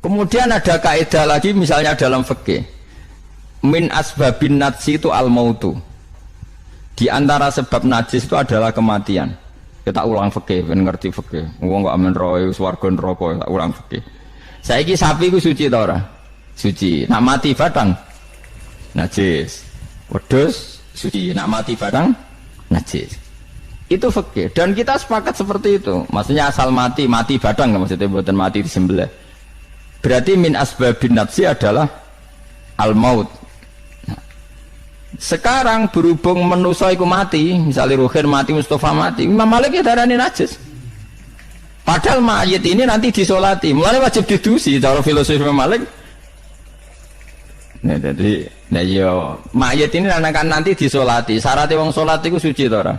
Kemudian ada kaidah lagi misalnya dalam fikih. Min asbabin najsi itu al-mautu. Di antara sebab najis itu adalah kematian. Kita ulang fikih, ben ngerti fikih. Wong kok amen roe swarga neraka, tak ulang fikih. Saiki sapi ku suci ta ora? Suci. Nak mati batang najis. Wedhus suci, nak mati batang najis. Itu fikih dan kita sepakat seperti itu. Maksudnya asal mati badang maksudnya buatan mati disembelih. Berarti min asbabin najsi adalah al-maut. Nah, sekarang berhubung manusa iku mati, misalnya Ruhin mati, Mustafa mati, Imam Malik ya darani najis. Padahal mayit ini nanti disolati, mulai wajib didusi cara filosofi Imam Malik. Nah, jadi mayit ini nanti disolati. Syaratnya wong solat itu suci ta ora?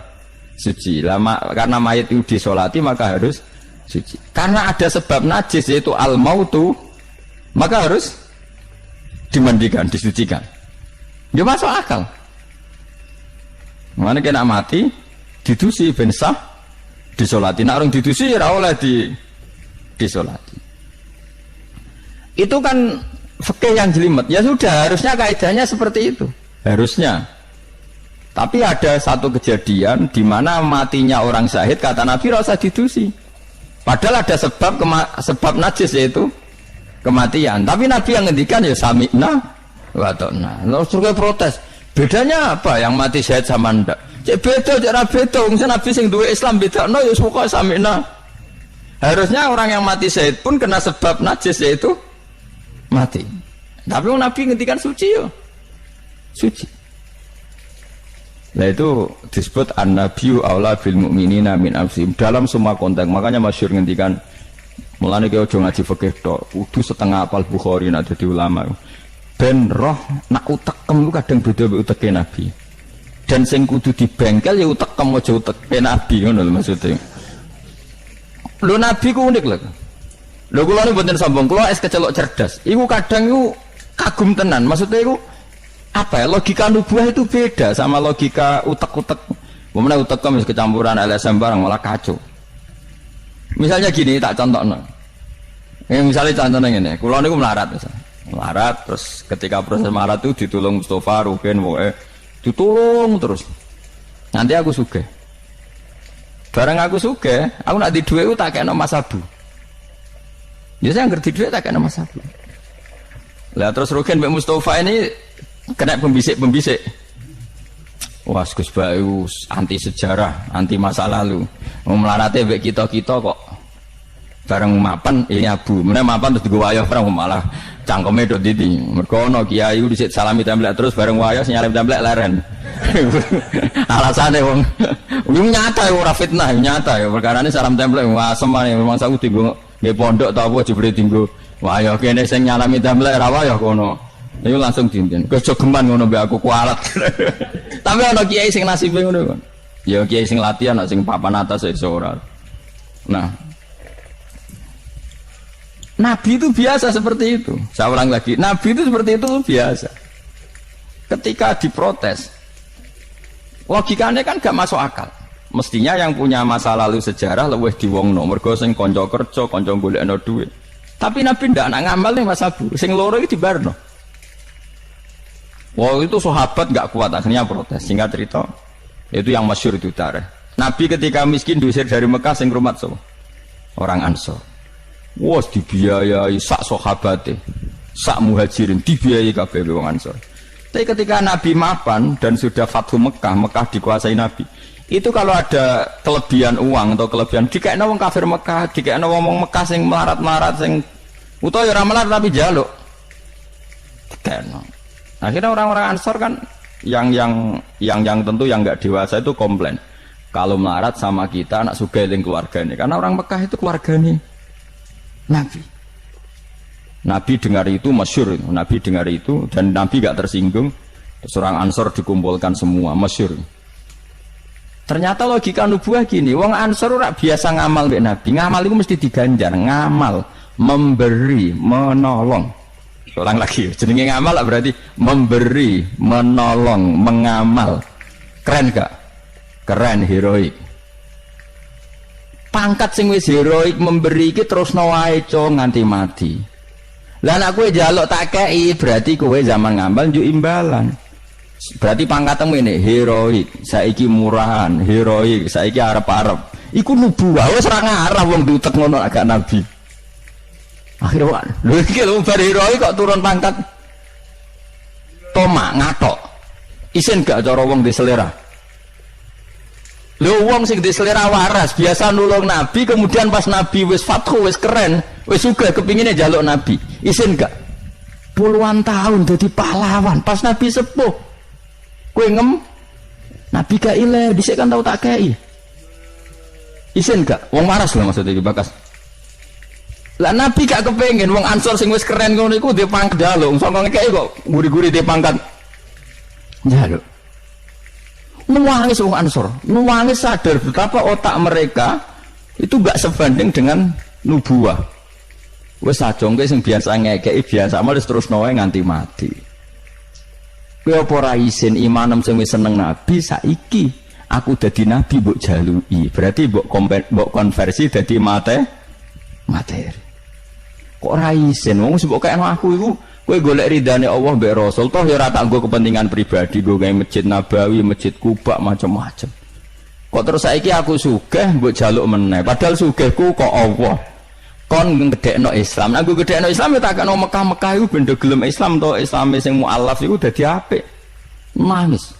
Suci. Lama karena mayit itu disolati maka harus suci. Karena ada sebab najis yaitu al-mautu, maka harus dimandikan, disucikan. Dia masuk akal. Mana kena mati, didusi ben sah, disolati. Nak orang didusi ora oleh disolati. Itu kan fikih yang jelimet. Ya sudah, harusnya kaidahnya seperti itu. Harusnya. Tapi ada satu kejadian di mana matinya orang syahid kata Nabi rasa didusi. Padahal ada sebab najis yaitu kematian. Tapi Nabi yang ngendikan ya sami'na wa ta'na. Lalu suruh protes. Bedanya apa yang mati syahid sama ndak? Cek beda, cara beda. Mungkin Nabi sing duwe Islam beda. No ya suka sami'na. Harusnya orang yang mati syahid pun kena sebab najis yaitu mati. Tapi Nabi ngendikan suci yo. Suci. Nah itu disebut an-nabiyyu aula bil mu'minina min anfusihim dalam semua konteks. Makanya masyhur ngendikan mulane ki aja ngaji fikih tok, kudu setengah apal Bukhari nek dadi ulama. Ben roh nak utekem lu kadang beda mbek uteke Nabi. Dan sing kudu dibengkel ya utekem aja uteke Nabi ngono lho maksudnya. Lho Nabi ku unik lho. Lho kula niku mboten sombong, kula es kecelok cerdas. Iku kadang iku kagum tenan, maksudnya iku apa ya, logika nubuah itu beda sama logika utek-utek. Bagaimana utek kan kecampuran LSM barang malah kacau. Misalnya gini, tak contohnya. Misalnya contohnya ini, kalau ini melarat misalnya. Melarat, terus ketika proses melarat itu ditolong Mustafa, Rukin, ditolong terus. Nanti aku sugih. Barang aku sugih, aku nak di duit itu tak kena Mas Abu. Jadi saya ngerti duit tak kena Mas Abu. Lah terus Rukin Mbak Mustafa ini kena pembisik. Wah, Gus Bayu anti sejarah, anti masa lalu. Melarate mbek kita-kita kok bareng mapan ini Abu. Meneh mapan terus digo wayah perang malah cangkeme do titi. Mergo ana kiai dhisik salami templek terus bareng wayah nyalip templek leren. Alasane wong nyata ora fitnah, nyata ya perkarane salam templek wasem memang saku dienggo nggih pondok ta apa jebule dienggo wayah kene sing nyalami templek ra wayah kono. Ayo langsung dinten. Kejogeman ngono mbek aku kualat. Tapi ana kiai sing nasibe ngono kan. Ya kiai sing latihan ana sing papan atas iso ora. Nah. Nabi itu biasa seperti itu. Saya ulang lagi, Nabi itu seperti itu biasa. Ketika diprotes, logikanya kan gak masuk akal. Mestinya yang punya masa lalu sejarah luwih diwongno, mergo sing kanca kerja, kanca golekno duit. Tapi Nabi ndak nak ngamal nih Mas Abu, sing loro iki dibarno. Wah itu sahabat nggak kuat akhirnya protes. Singkat cerita itu yang masyhur itu tarikh. Nabi ketika miskin diusir dari Mekah sing rumat so orang Ansor. Wah dibiayai sak sahabate, sak muhajirin dibiayai kabeh wong Ansor. Tapi ketika Nabi mapan dan sudah Fathu Mekah, Mekah dikuasai Nabi. Itu kalau ada kelebihan uang atau kelebihan dikekno wong kafir Mekah, dikekno wong Mekah sing melarat-melarat sing utawa ya ora melarat tapi jaluk. Dikekno. Akhirnya orang-orang Ansor kan yang tentu yang nggak dewasa itu komplain kalau melarat sama kita anak sugih ning keluargane karena orang Mekah itu keluargane Nabi dengar itu masyhur, Nabi dengar itu dan Nabi nggak tersinggung. Seorang Ansor dikumpulkan semua masyhur. Ternyata logika nubuah gini, wong Ansor ora biasa ngamal mbek Nabi, ngamal itu mesti diganjar, ngamal memberi menolong. Ulang lagi, jenenge ngamal berarti memberi, menolong, mengamal. Keren gak? Keren, heroik. Pangkat sing wis heroik memberi iki terusno wae nganti mati. Lah nek kowe njaluk tak kei berarti kowe zaman ngambal njuk imbalan. Berarti pangkatmu ini heroik, saiki murahan, heroik, saiki arep-arep. Iku nubuwah wis ora ngarah wong diutek ngono agak nabi. Akhirnya lho iki lho bar heroik kok turun pangkat. Toma ngatok. Isin gak cara wong di selera. Lho wong sing di selera waras biasa nulung nabi kemudian pas nabi wis fathu wis keren, wis sugih kepingine njaluk nabi. Isin gak? Puluhan tahun dadi pahlawan pas nabi sepuh. Kowe ngem nabi gak ile dhisik kan tau tak kei. Isin gak? Wong waras lho maksudnya iki bakas. Lah nabi gak kepengin wong Ansor sing wis keren ngono iku dhe pangkat njaluk, sangka ngekeki kok guri-guri dhe pangkat njaluk. Nuwangis wong Ansor, nuwangis sadar betapa otak mereka itu gak sebanding dengan nubuah. Wis sajongke sing biasa ngekeki biasa malah terus wae nganti mati. Kowe apa ora isin imanem sing wis seneng nabi saiki aku dadi nabi mbok jaluki. Berarti mbok konversi dadi materi. Kok ora isin wong mbok kene aku iku kowe golek ridane Allah mbek Rasul toh ya ora tak nggo kepentingan pribadi nggo gawe Masjid Nabawi, Masjid Kuba macam-macam. Kok terus saiki aku sugih mbok jaluk meneh padahal sugihku kok Allah. Kon ngedekno Islam. Aku gedekno Islam ya tak kena Mekah-Mekah iku benda gelem Islam to, Islame sing mualaf iku dadi apik. Nangis.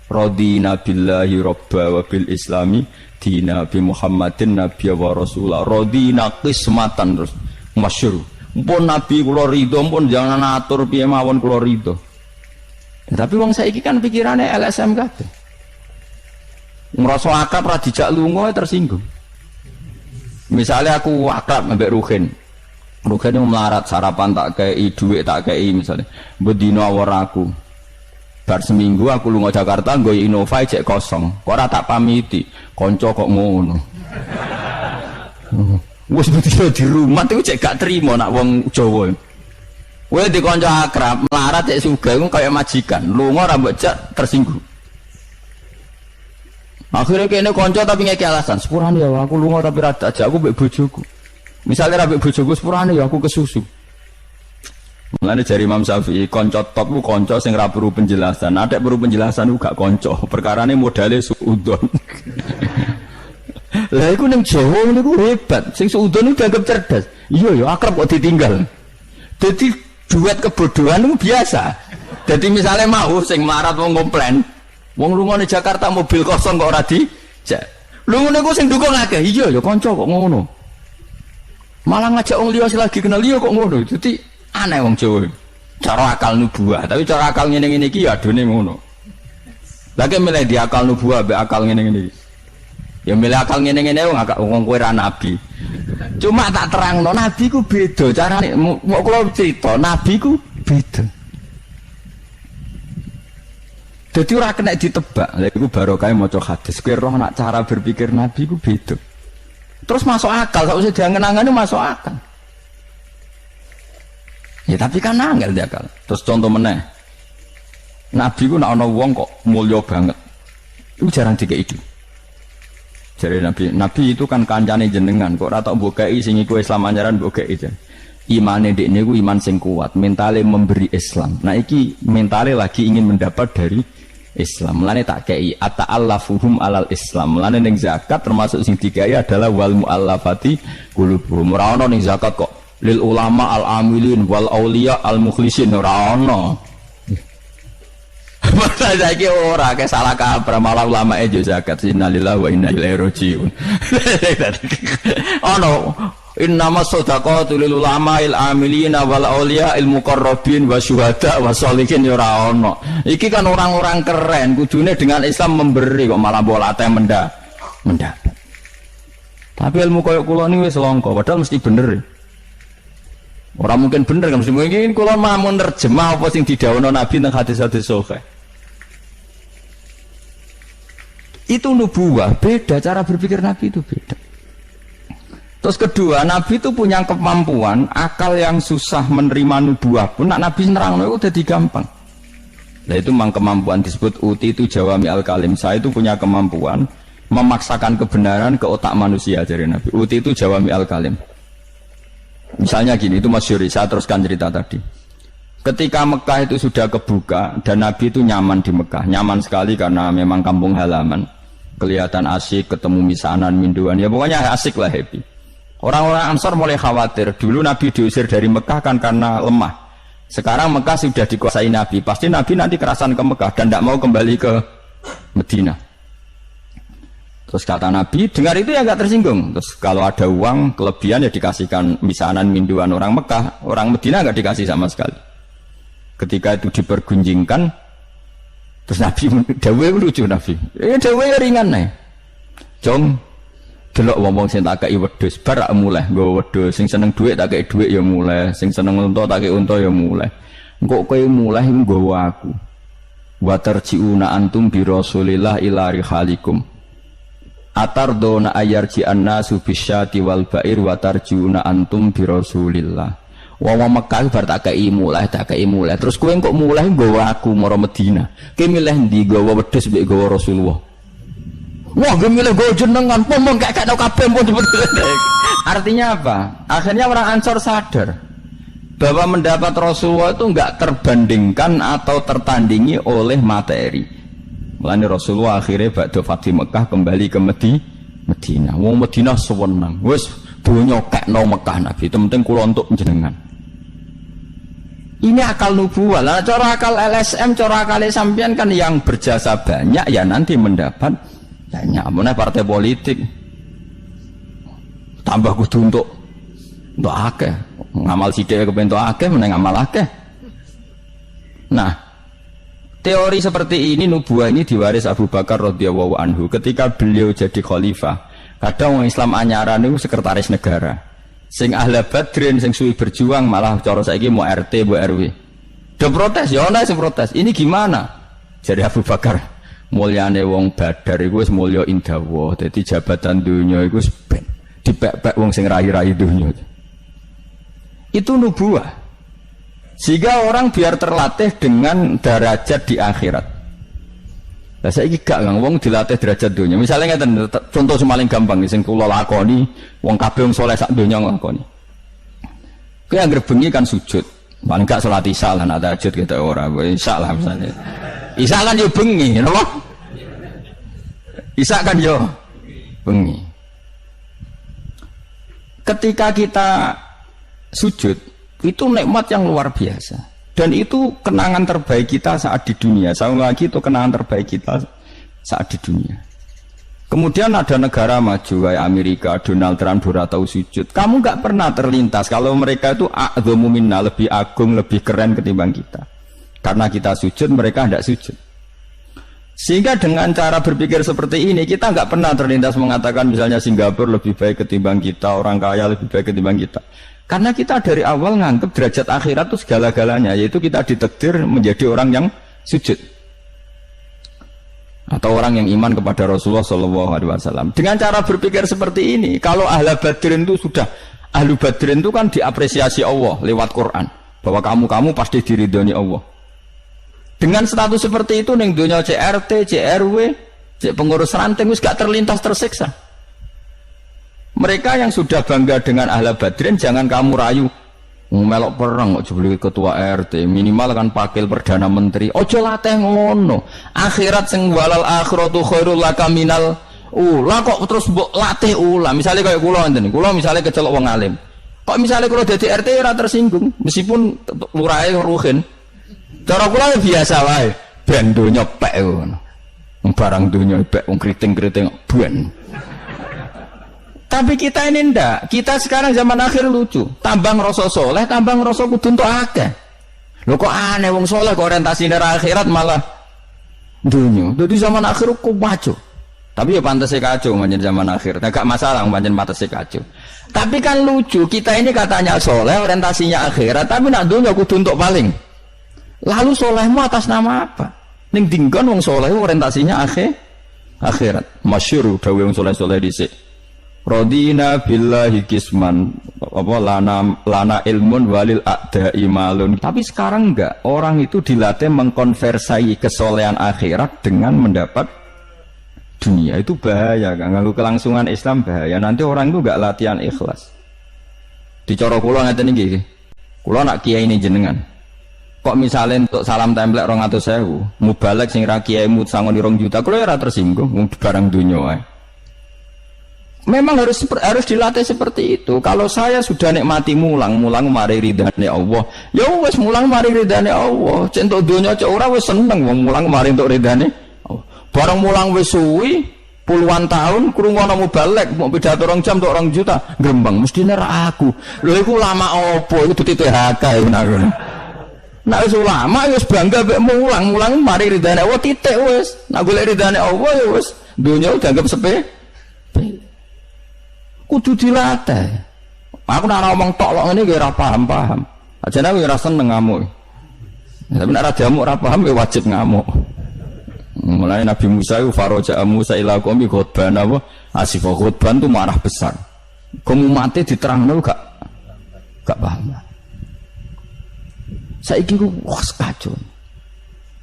Radina billahi robba wa bil islami dina bi Muhammadin nabiyya wa rasulah. Radina qismatan terus masyhur. Mpun nabi kula ridho, mpun jangan atur piye mawon kula ridho. Tapi wong saiki kan pikirane LSM kabeh. Ngrasa akrab ra dijak lunga tersinggung. Misalnya aku akrab ambek Ruhin itu melarat sarapan tak kei duit tak kei misalnya bedino awor aku bar seminggu aku lunga Jakarta nggo Innova cek kosong kok ora tak pamiti konco kok ngono wis bedino di rumah itu cek gak terima nak wong Jawa kowe di konco akrab melarat cek sugih kaya majikan lunga ora mbok jak tersinggung. Akhirnya kene konco tapi ngeki alasan sepurane ya aku lunga tapi rada aja aku mbek bojoku. Misalnya mbek bojoku sepurane ya aku kesusu. Mulane jari Imam Syafi'i konco top ku konco sing ora perlu penjelasan. Nek perlu penjelasan ku gak konco. Perkarane modale suudon. Lah iku ning Jawa niku hebat. Sing suudon iku dianggap cerdas. Iya ya akrab kok ditinggal. Dadi duet kebodohan itu biasa. Dadi misalnya mau sing melarat wong komplain wong lunga ning Jakarta mobil kosong kok ora dijak. Lho ngene ku sing dukung akeh. Iya ya kanca kok ngono. Malah ngajak wong liya lagi kenal liya kok ngono. Dadi aneh wong Jawa. Cara akal nubuah, tapi cara akal ngene-ngene iki ya adone ngono. Lah ki milih di akal nubuah mbek akal ngene-ngene iki. Ya milih akal ngene-ngene wong kowe ra nabi. Cuma tak terangno nabi ku beda carane. Mau kula cerita nabi ku beda. Jadi ora kena ditebak. Lha iku barokah maca hadis. Kowe roh nak cara berpikir nabi ku beda. Terus masuk akal, sausé diangen-angene masuk akal. Ya tapi kan angel dia akal. Terus contoh meneh. Nabi ku nak ana wong kok mulya banget. Iku jarang dikeki itu. Jare Nabi itu kan kancane jenengan kok ora tok mbokeki sing iku Islam anyaran mbokeki jan. Imane dekne ku iman sing kuat, mentale memberi Islam. Nah iki mentale lagi ingin mendapat dari Islam. Mulane tak kei ata'allafuhum alal Islam. Mulane ning zakat termasuk sing digawe adalah wal muallafati qulubuhum. Ora ono ning zakat kok lil ulama al amilin wal auliya al mukhlisin ora ono. Masa saiki ora ke salah kaprah malah ulama e zakat innalillahi wa inna ilaihi rajiun. Ono innama shadaqatu lil ulama'il amilina wal auliya il muqarrabin wa syuhada wa sholihin ya ora ono. Iki kan orang-orang keren kudune dengan Islam memberi kok malah bolate mendapat. Tapi ilmu koyo kula niki wis langka padahal mesti bener. Ora mungkin bener kan mesti mungkin kula mamun nerjemah apa sing didhawuhna Nabi teng hadis-hadis sahih. Itu nubuwah, beda cara berpikir Nabi itu beda. Terus kedua, Nabi itu punya kemampuan akal yang susah menerima nubuah pun nak Nabi nerangno itu jadi gampang. Nah itu memang kemampuan disebut uti itu jawami al kalim. Saya itu punya kemampuan memaksakan kebenaran ke otak manusia dari Nabi. Uti itu jawami al kalim. Misalnya gini, itu masyhur, saya teruskan cerita tadi. Ketika Mekah itu sudah kebuka dan Nabi itu nyaman di Mekah, nyaman sekali karena memang kampung halaman, kelihatan asik, ketemu misanan, minduan, ya pokoknya asik lah, happy. Orang-orang Ansor mulai khawatir, dulu Nabi diusir dari Mekah kan karena lemah. Sekarang Mekah sudah dikuasai Nabi, pasti Nabi nanti kerasan ke Mekah dan tidak mau kembali ke Medina. Terus kata Nabi, dengar itu ya nggak tersinggung. Terus kalau ada uang kelebihan ya dikasihkan misanan, minduan orang Mekah, orang Medina nggak dikasih sama sekali. Ketika itu dipergunjingkan, terus Nabi dawe lucu Nabi. Dawe ringan nih. Jom delok wong sing tak kei wedhus bar mulai nggo wedhus, sing seneng dhuwit tak kei dhuwit ya mulai, sing seneng unta tak kei unta ya mulai. Engko kowe mulai nggawa aku. Wa tarjiuna antum bi Rasulillah ila rihalikum. Atardona ayarji annasu bisyati wal ba'ir wa tarjiuna antum bi Rasulillah. Wong Mekah bar tak kei mulai. Terus kowe kok mulai nggawa aku mara Medina. Kowe milih ndi nggawa wedhus mbek nggawa Rasulullah? Wah, gue milih nggawa jenengan, pomong gak tau kabeh pun. Artinya apa? Akhirnya orang Ansor sadar bahwa mendapat Rasulullah itu enggak terbandingkan atau tertandingi oleh materi. Mulane Rasulullah akhirnya ba'da Fatih Mekah kembali ke Medina. Wong Medina sewenang. Wis donya kekno Mekah Nabi, penting kula untuk jenengan. Ini akal nubuwah. Lah cara akal LSM, cara akal sampean kan yang berjasa banyak ya nanti mendapat banyak. Amunnya partai politik tambah kudu untuk akeh. Ngamal sithik kepen untuk akeh meneng ngamal akeh. Nah, teori seperti ini nubuwah ini diwaris Abu Bakar radhiyallahu anhu ketika beliau jadi khalifah. Kadang orang Islam anyaran itu sekretaris negara. Sing ahla badrin, sing suwi berjuang malah cara saiki mau RT, mau RW. Do protes, ya ana sing protes. Ini gimana? Jadi Abu Bakar, mulyane wong Badar iku wis mulya indawa. Dadi jabatan dunya iku wis ben dipek-pek wong sing rai-rai dunya. Itu nubuwah. Sehingga orang biar terlatih dengan derajat di akhirat. Lah saiki gak Kang wong dilatih derajat dunia. Misalnya ngeten contoh paling gampang sing kula lakoni, wong kabeh wong saleh sak donya nglakoni. Kowe anggere bengi kan sujud. Paling gak salat isya lan tahajud kita ora. Isya lah misalnya. Isya kan yo bengi, napa? Isya kan yo bengi. Ketika kita sujud, itu nikmat yang luar biasa. Dan itu kenangan terbaik kita saat di dunia. Sekali lagi itu kenangan terbaik kita saat di dunia. Kemudian ada negara maju kayak Amerika, Donald Trump tahu sujud. Kamu nggak pernah terlintas kalau mereka itu a'dhamu minna, lebih agung, lebih keren ketimbang kita. Karena kita sujud, mereka tidak sujud. Sehingga dengan cara berpikir seperti ini, kita nggak pernah terlintas mengatakan misalnya Singapura lebih baik ketimbang kita, orang kaya lebih baik ketimbang kita. Karena kita dari awal nganggap derajat akhirat itu segala-galanya, yaitu kita ditakdir menjadi orang yang sujud atau orang yang iman kepada Rasulullah SAW. Dengan cara berpikir seperti ini, kalau ahlu badrin itu sudah, ahlu badrin itu kan diapresiasi Allah lewat Quran, bahwa kamu pasti diridhoni Allah. Dengan status seperti itu, neng dunia CRT, CRW, pengurus ranting, wis gak terlintas tersiksa. Mereka yang sudah bangga dengan ahla badrin, jangan kamu rayu melok perang kok jebul ketua RT, minimal kan pakil perdana menteri. Ojo latih ngono. Akhirat sing walal akhiratu khairul laka minal ula, kok terus mbok latih ula. Misale kaya kula ngenten, kula misale kecelok wong alim. Kok misale kula dadi RT ora tersinggung, meskipun lurahe ruhin. Cara kula biasa wae, ben donya pek ngono. Barang donya pek wong kriting-kriting ben. Tapi kita ini ndak. Kita sekarang zaman akhir lucu. Tambang rasa soleh, tambang rasa kudu entuk akeh. Lho kok aneh wong soleh kok orientasine akhirat malah dunya. Jadi zaman akhir kok maju. Tapi ya pantese kacau pancen zaman akhir. Enggak masalah pancen pantese kacau. Tapi kan lucu, kita ini katanya soleh, orientasinya akhirat, tapi nak dunya kudu entuk paling. Lalu solehmu atas nama apa? Ning dinggon wong soleh orientasinya akhirat. Masyhur dawuh wong soleh-soleh dhisik. Radina billahi kisman apa lana ilmun walil a'da'i malun. Tapi sekarang enggak, orang itu dilatih mengkonversai kesolehan akhirat dengan mendapat dunia. Itu bahaya, kan? Ganggu kelangsungan Islam bahaya. Nanti orang itu enggak latihan ikhlas. Dicara kula ngeten iki. Kula nak kiai ini jenengan. Kok misalnya untuk salam templek 200.000, mubalek sing ra kiai mut sangon 2 juta, kula ora tersinggung wong barang dunya wae. Memang harus dilatih seperti itu. Kalau saya sudah nikmati mulang mari ridane Allah. Ya wis mulang mari ridane Allah. Cek entuk donya cek ora wis seneng wong mulang mari entuk ridane Allah. Barang mulang wis suwi puluhan tahun krungono mubalek mau pidato 2 jam entuk 2 juta, grembang mestine ra aku. Lho iku lama apa? Iku duit THK iku nak. Nek wis ulama wis bangga mek mulang mari ridane Allah titik wis. Nek golek ridane Allah ya wis donya dianggap sepele. Kudu dilatih. Aku nak ngomong tok lok ngene ki ora paham. Ajane aku ora seneng ngamuk. Tapi nek ora diamuk ora paham ya wajib ngamuk. Mulai Nabi Musa itu faraja Musa ila qaumi ghadban apa? Asif ghadban itu marah besar. Kamu mati diterangno gak paham. Saiki ku wis kacau.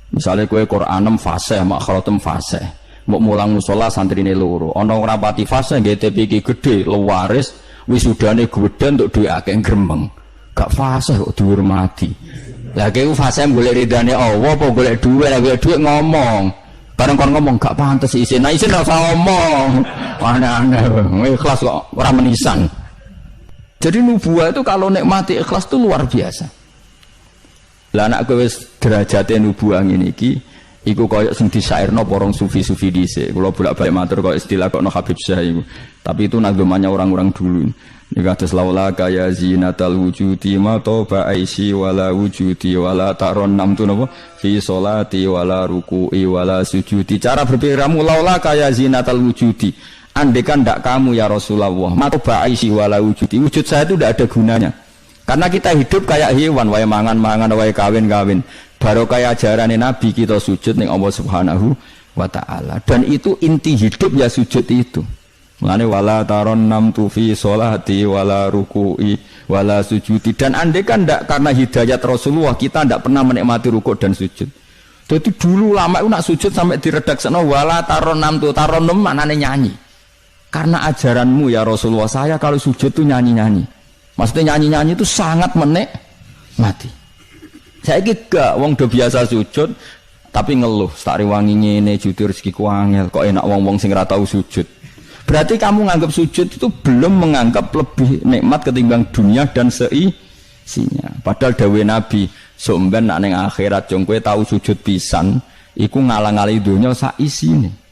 Misale kowe Qur'anem fasih, makhratem fasih. Mbok mulang musala santrine loro. Ana ora pati fase nggih TPK gedhe, lewaris, wisudane gedhe untuk duwe akeh gremeng. Gak fase kok dihormati. Lah kowe fase golek ridane Allah apa golek dhuwit, lah golek dhuwit ngomong. Bareng kon ngomong gak pantes isin. Nah isin ora usah ngomong. Aneh-aneh, ikhlas kok ora menisan. Jadi nubuah itu kalau nikmati ikhlas itu luar biasa. Lah anak kowe wis derajate nubuah ngene iki iku koyo sing disairno porong sufi-sufi dhisik. Kula bolak-balik matur koyo istilah kok no Habib Syah iku. Tapi itu nagomannya orang-orang dulu. Nika atas laula kaya zinatal wujudi ma toba aisi wala wujudi wala taron nam tu napa fi sholati wala ruku'i wala sujudi. Cara berpikirmu laula kaya zinatal wujudi. Andekan ndak kamu ya Rasulullah, ma toba aisi wala wujudi. Wujud saya itu ndak ada gunanya. Karena kita hidup kayak hewan, wae mangan-mangan, wae kawin-kawin. Baru kayak ajaran Nabi kita sujud ning Allah Subhanahu wa taala. Dan itu inti hidup ya sujud itu. Mulane wala taron nam tu fi sholati wala ruku'i wala sujudi. Dan andai kan ndak karena hidayat Rasulullah kita ndak pernah menikmati rukuk dan sujud. Jadi dulu lama itu nak sujud sampai diredaksana wala taron nam tu taron nam maknane nyanyi. Karena ajaranmu ya Rasulullah saya kalau sujud tuh nyanyi-nyanyi. Maksudnya nyanyi-nyanyi itu sangat menikmati. Saya gak wong do biasa sujud tapi ngeluh stari wangi ngene jujur rezekiku angel kok enak wong-wong sing ora tau sujud. Berarti kamu nganggap sujud itu belum menganggap lebih nikmat ketimbang dunia dan seisinya. Padahal dawuh Nabi somben nek ning akhirat jong kowe tau sujud pisan iku ngalang-alangi dunia sak isine.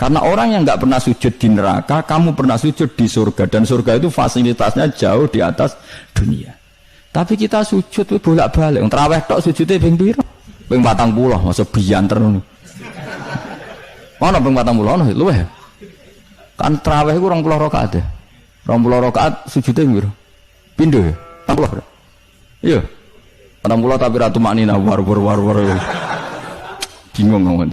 Karena orang yang enggak pernah sujud di neraka, kamu pernah sujud di surga dan surga itu fasilitasnya jauh di atas dunia. Tapi kita sujud bolak-balik. Tarawih tok sujudnya ping pira? Ping 40, masa bianter ngono. Ono ping 40 ono luwih. Kan tarawih iku 20 rakaat ya. 20 rakaat sujudnya ping pira? Pindho ya? 40. Iya. 40 tapi ratu maknina war. Bingung ngomong.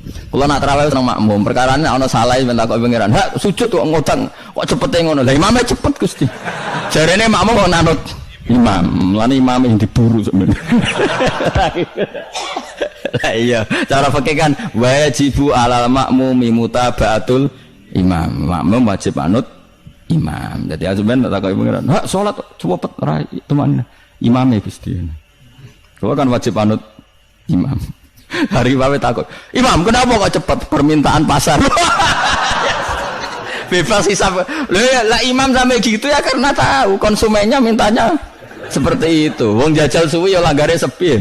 Kalau nak tarawih seneng makmum, perkarane ana salah men takok pangeran. Hak sujud kok ngutang, kok cepete ngono. Lah imame cepet Gusti. Jarene makmum kok nanut imam, lan imam yang diburu sebenarnya. Lah iya, cara fikih kan wajibu alal makmumi mutabaatul imam. Makmum wajib anut imam. Dadi azumen takok pangeran. Hak salat cepet ora teman imame Gusti. Kalau kan wajib anut imam. Hari bawe takut, Imam kenapa kok cepat permintaan pasar? Bebas hisab. Lah imam sampai gitu ya karena tahu konsumennya mintanya seperti itu. Wong jajal suwi ya langgare sepi.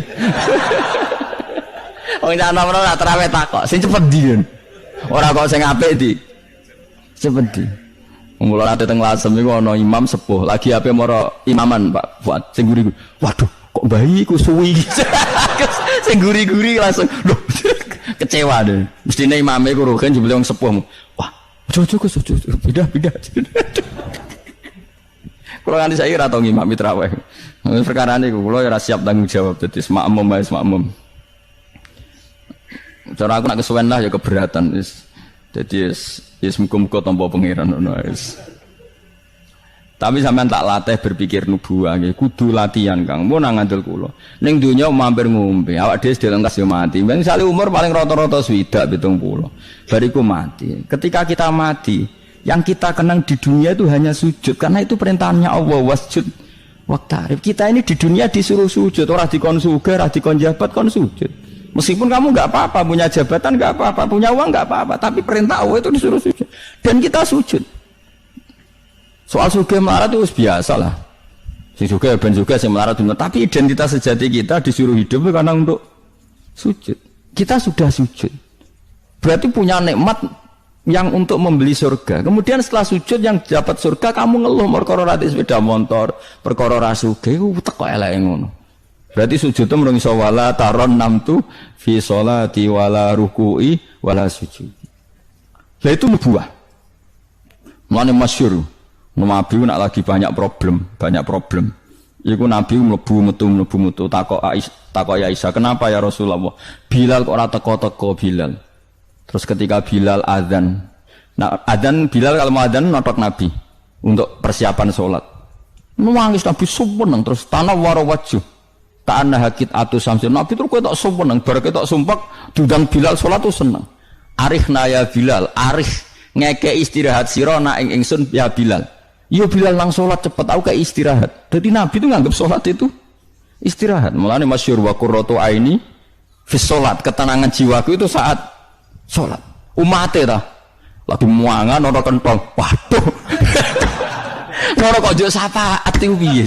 Wong ana ora terawih takok, sing cepet ndi? Ora kok sing apik di. Cepet di. Mula ate teng Lasem niku ana imam sepuh, lagi ape moro imaman Pak Fuad sing guri. Waduh, kok bayi ku suwi. Sing guri-guri langsung loh kecewa deh. Mestine imame ku rogen jebule wong sepuh. Wah, ojo beda. Kula nganti saiki ora tau ngimami traweh. Perkara niku kula ora siap tanggung jawab dadi makmum. Cara aku nak kesuwen lah ya keberatan wis. Dadi wis muga-muga tampa pangeran ngono wis. Tapi sampean tak latih berpikir nubuah nggih, kudu latihan Kang. Mun nang ngandel kula. Ning donya mampir ngombe, awak dhewe dilengkas yo mati. Misale umur paling rata-rata 60 70. Bariku mati. Ketika kita mati, Yang kita kenang di dunia itu hanya sujud, karena itu perintahnya Allah, wasjud waqtarib. Kita ini di dunia disuruh sujud, orang dikon sugih, orang dikon jabat, kon sujud. Meskipun kamu nggak apa-apa, punya jabatan nggak apa-apa, punya uang nggak apa-apa, tapi perintah Allah itu disuruh sujud. Dan kita sujud. Soal sugih melarat itu biasa lah. Si sugih ben sugih, si melarat benar. Tapi identitas sejati kita disuruh hidup karena untuk sujud. Kita sudah sujud. Berarti punya nikmat yang untuk membeli surga. Kemudian setelah sujud yang dapat surga, kamu ngeluh perkara ra sepeda motor, perkara ra sugih, teko eleke ngono. Berarti sujud itu merung iso wala taron namtu fi sholati wala ruku'i wala sujud. Lah itu nubuah. Mulane masyhur. Nabi nak lagi banyak problem. Iku Nabi mlebu metu takok ya Aisyah, "Kenapa ya Rasulullah? Bilal kok ora teko-teko Bilal?" Terus ketika Bilal azan. Nah, azan Bilal kalau mau azan notok Nabi untuk persiapan sholat. Nangis Nabi suweneng terus tanah warawaju. Ta'anna hakit atu samsin. Nabi terus kowe tok suweneng, bar ketok sumpek diundang Bilal sholat tuh seneng. Arihna ya Bilal, arih ngeke istirahat sira nak ing ingsun ya Bilal. Yo Bilal nang sholat cepet aku kayak istirahat. Jadi Nabi itu nganggap sholat itu istirahat. Mulane masyhur wa qurratu aini fi sholat, ketenangan jiwaku itu saat sholat. Umate ta lagi muangan ora kentong. Waduh. Ora kok yo syafaat iki piye.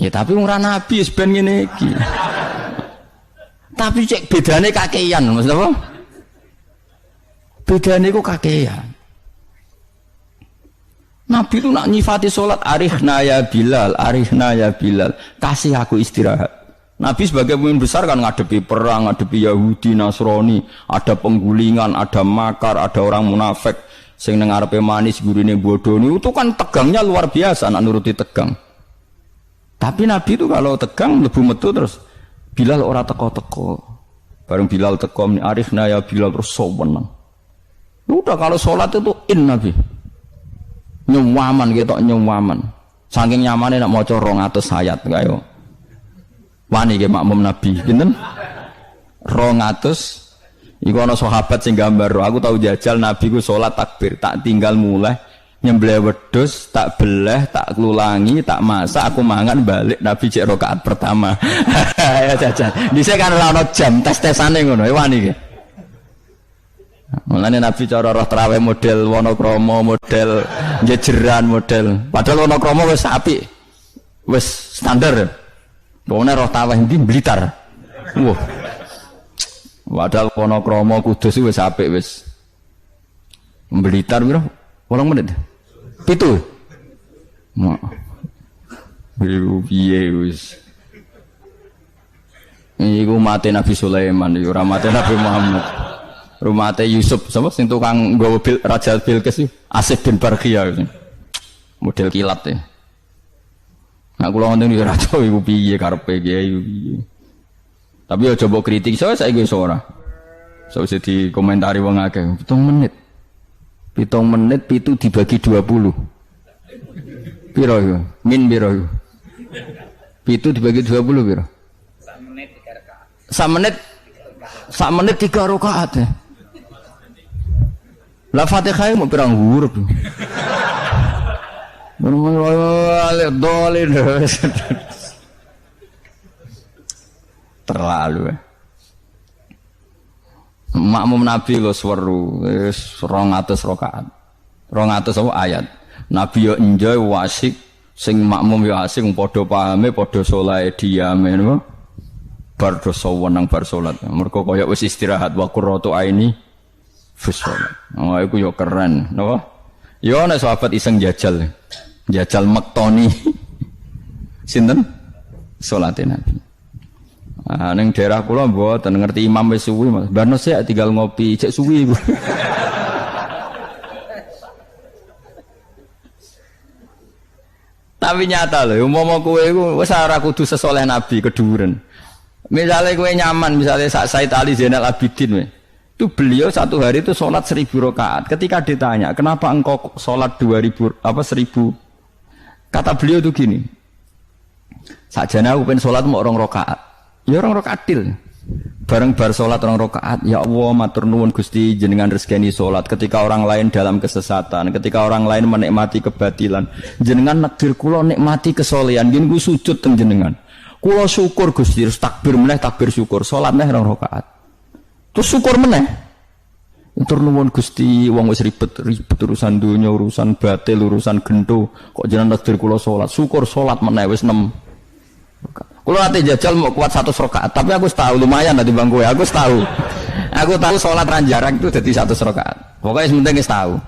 Ya tapi ora Nabi wis ben ngene iki. Tapi cek bedane kakean, maksud apa? Bedane ku kakean. Nabi itu nak nyifati sholat, arihna ya Bilal, kasih aku istirahat. Nabi sebagai pemimpin besar kan ngadepi perang, ngadepi Yahudi, Nasrani, ada penggulingan, ada makar, ada orang munafik, sing nang arepe manis gurine bodoh, itu kan tegangnya luar biasa, nak nuruti tegang. Tapi Nabi itu kalau tegang lebu metu terus Bilal ora teko-teko. Bareng Bilal teko, arihna ya Bilal terus soweneng. Udah kalau sholat itu Nabi. Nyuwaman gitu, nyuwaman. Saking nyamannya nak maca 200 ayat kaya. Wani ge makmum Nabi, pinten? 200. Iku ana sahabat sing gambar, aku tahu jajal Nabi ku salat takbir, tak tinggal mulai nyembelih wedhus, tak beleh, tak klulangi, tak masak, aku mangan balik Nabi cek rakaat pertama. Ya jajal. Dhisik kan ora ana jam tes-tesane ngono, wani ge. Mulane Nabi cara roh traweh model Wonokromo, model jejeran, model. Padahal Wonokromo wis apik. Wis standar. Wong roh traweh ndi Blitar. Wah. Padahal Wonokromo Kudus wis apik wis. Blitar piro? 8 menit. 7. Mak. Piye wis. Iku mate Nabi Sulaiman, ora mate Nabi Muhammad. Rumahnya Yusuf, sama sing tukang nggawa Raja Bilqis itu Asif bin Barkhia model kilat ya. Nah kula ngoten iki raja iku piye karepe kiai piye. Tapi ya coba kritik saya wis ora. Sawise dikomentari wong akeh 7 menit. 7 menit pitu dibagi 20. Piro iku? Min piro iku? Pitu dibagi 20 piro? 1 menit 3 rakaat. 1 menit 3 rakaat ya. La Fatihah mau pirang huruf. Terlalu ya. Makmum Nabi lo seweru 200 rakaat. 200 ayat. Nabi yo enjoy wasik, sing makmum yo asik padha pahame, padha saleh diame niku. Bar dosa wenang bar salat. Mergo kaya wis istirahat wa qurratu aini fi shalat. Oh iku yo keren, napa? Yo nek sahabat iseng jajal. Jajal mektoni sinten? Salate Nabi. Ah ning daerah kula mboten ngerti imam wis suwi, Mas. Barno sik tinggal ngopi, cek suwi iku. Tapi nyata lho, umpama kowe iku wis ora kudu sesoleh Nabi keduren. Misalnya kowe nyaman, misalnya Said Ali Zainal Abidin, itu beliau satu hari itu sholat 1000 rakaat. Ketika ditanya, kenapa engkau sholat 1000 kata beliau itu gini, sakjane aku pengen sholat mau 2 rakaat. Ya 2 rakaat til. bareng bar salat 2 rakaat, ya Allah matur nuwun Gusti jenengan rezekani salat ketika orang lain dalam kesesatan, ketika orang lain menikmati kebatilan, jenengan nakdir kula nikmati kesolehan, nggih niku sujud teng jenengan. Kula syukur Gusti, terus takbir meneh takbir syukur, salat meneh 2 rakaat. Terus syukur meneh. Matur nuwun Gusti, wong wis ribet urusan dunya, urusan batil, urusan gento, kok jenengan nakdir kula salat, syukur salat meneh wis 6. Kalau nanti jajal mau kuat 100 rakaat, tapi aku tahu lumayan nanti bang gue, aku tahu sholat ranjarak itu jadi 100 rakaat. Pokoknya sementing tahu.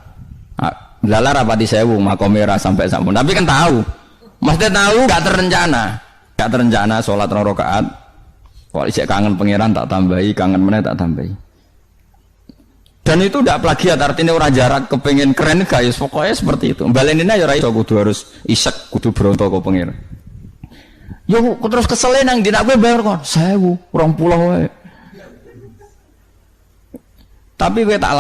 Lala rapati sewu, makomera sampai sampun. Tapi kan tahu, maksudnya tahu gak terencana sholat 2 rakaat. Kalau isek kangen pangeran tak tambahi, kangen meneh tak tambahi. Dan itu tidak plagiat, artinya orang jarak kepengen keren guys. Pokoknya seperti itu. Balenina ya rai, kudu harus isek, kudu berontok ke pangeran. Yo terus kesel nang dina kowe bayar kon 1000, 20 wae. Tapi kowe tak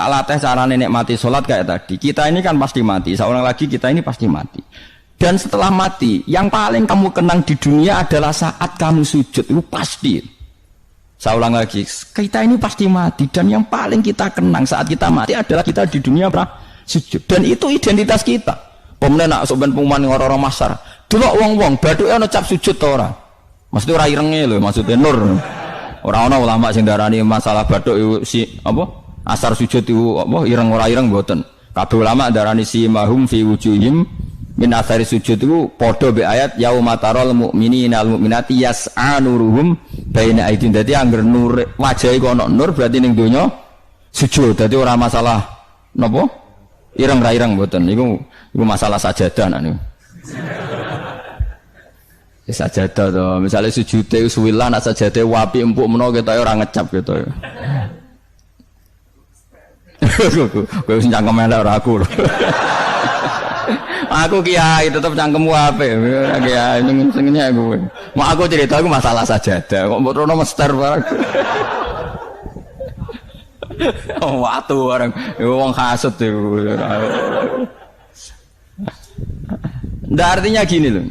latih carane nikmati salat kayak tadi. Kita ini kan pasti mati, seorang lagi kita ini pasti mati. Dan setelah mati, yang paling kamu kenang di dunia adalah saat kamu sujud, itu pasti. Saya ulang lagi, kita ini pasti mati dan yang paling kita kenang saat kita mati adalah kita di dunia sujud. Dan itu identitas kita. Pemenang nak soben pengumuman orang-orang masar. Delok wong-wong bathuke ana cap sujud ta ora? Mesti ora irenge lho, maksudnya nur. Ora ana ulama sing darani masalah bathuk si apa? Asar sujud itu apa ireng ora ireng mboten. Kabeh ulama darani si mahum fi wujuhim min athari sujud itu padha be ayat yauma taral mu'minina al mu'minati yas'a nuruhum baina aidin. Dadi angger nur wajahe kok ana nur berarti ning donya sujud. Dadi ora masalah napa? Ireng ra ireng mboten. Iku masalah sajadah nak niku. Sajadah to, misalnya sujude suwilah nak sajadah wapi empuk menawa ketok ora ngecap gitu ya. Kowe wis cangkem elek ora aku lho. Aku kiai tetep cangkemmu apik. Kiai senengnya aku. Mau aku cerita aku masalah sajadah kok mbok rono mester barang. Oh, watu barang. Wong hasud iku. Ndak artinya gini loh.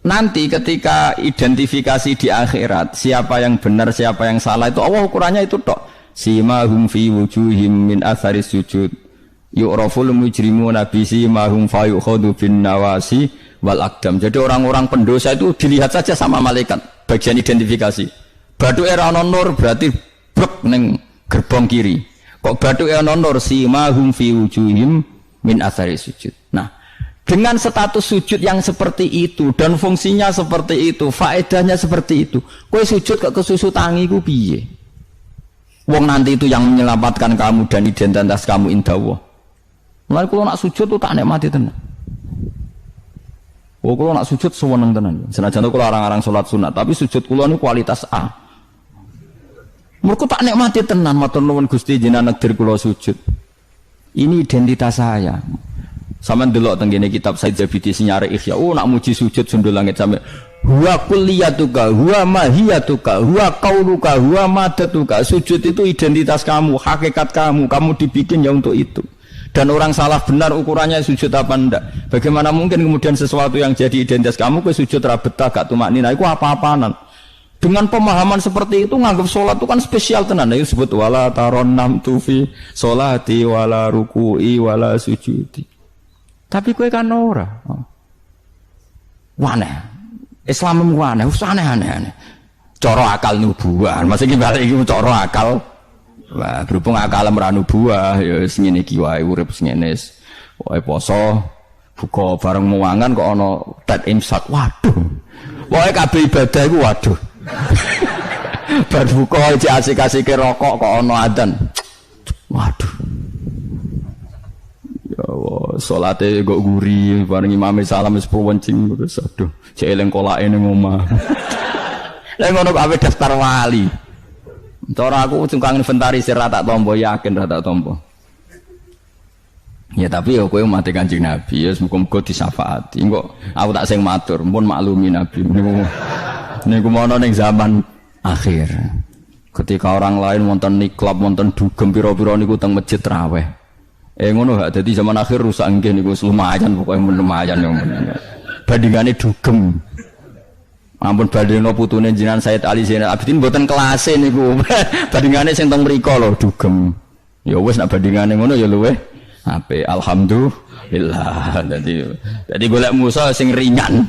Nanti ketika identifikasi di akhirat siapa yang benar siapa yang salah itu Allah ukurannya itu tok. Simahum fi wujuhim min athari sujud yu'raful mujrimuna bi simahum fa yukhadu bin nawasi wal aqdam. Jadi orang-orang pendosa itu dilihat saja sama malaikat bagian identifikasi. Bathuke ora ana nur berarti blek ning gerbong kiri. Kok bathuke ana nur simahum fi wujuhim min athari sujud. Nah, dengan status sujud yang seperti itu dan fungsinya seperti itu, faedahnya seperti itu. Kowe sujud kok kesusu tangi ku piye? Wong nanti itu yang menyelamatkan kamu dan identitas kamu indah Allah. Mulai kalau nak sujud tuh tak nikmati tenan. Oh kalau nak sujud seneng tenan. Senajan kalau orang-orang sholat sunat, tapi sujud kula ini kualitas A. Mergo tak nikmati tenan, matur nuwun Gusti jenengan negdir kula sujud. Ini identitas saya. Sama ndelok teng kene kitab Said Zabidi sinyare Ihya. Oh nak muji sujud sundul langit sampe huwa kulliyatuka, huwa mahiyatuka, huwa qauluka, huwa madatuka. Sujud itu identitas kamu, hakikat kamu. Kamu dibikin ya untuk itu. Dan orang salah benar ukurannya sujud apa enggak. Bagaimana mungkin kemudian sesuatu yang jadi identitas kamu ke sujud ra betah gak tumaknina iku apa-apaanan. Dengan pemahaman seperti itu nganggap sholat itu kan spesial tenan. Itu disebut wala taronnam tufi sholati wala ruku'i wala sujudi. Tapi kowe kan ora. Waneh. Islam waneh, aneh-aneh. Cara akal nubuah. Maksudnya balik iki cara akal. Wah, berhubung akal ora nubuah ya wis ngene iki wae urip ngene. Wae poso, buka bareng muwangan kok ana tet imsak. Waduh. Wae kabeh ibadah iku waduh. Bar buka iki asik-asike rokok kok ana adzan. Waduh. Ya Allah, salate kok guri bareng imam salam wis pruwencing terus aduh, cek eling kolake ning omah. Lah ngono kok ape daftar wali. Cara aku cungkang inventarisir ra tak tampa yakin ra tak tampa. Ya tapi ya kowe mati Kanjeng Nabi ya muga-muga disyafaati. Engko aku tak sing matur, pun maklumi Nabi niku mono ning zaman akhir. Ketika orang lain wonten niklab, wonten dugem pira-pira niku teng masjid raweh. Ngono gak dadi zaman akhir rusak nggih niku lumayan pokoke lumayan yang bandingane dugem. Ampun badheno putune jenengan Said Ali Zainal Abidin mboten kelase niku. Bandingane sing teng mriko lho dugem. Ya wis nek bandingane ngono ya luweh apik. Alhamdulillah. Dadi golek musa sing ringan.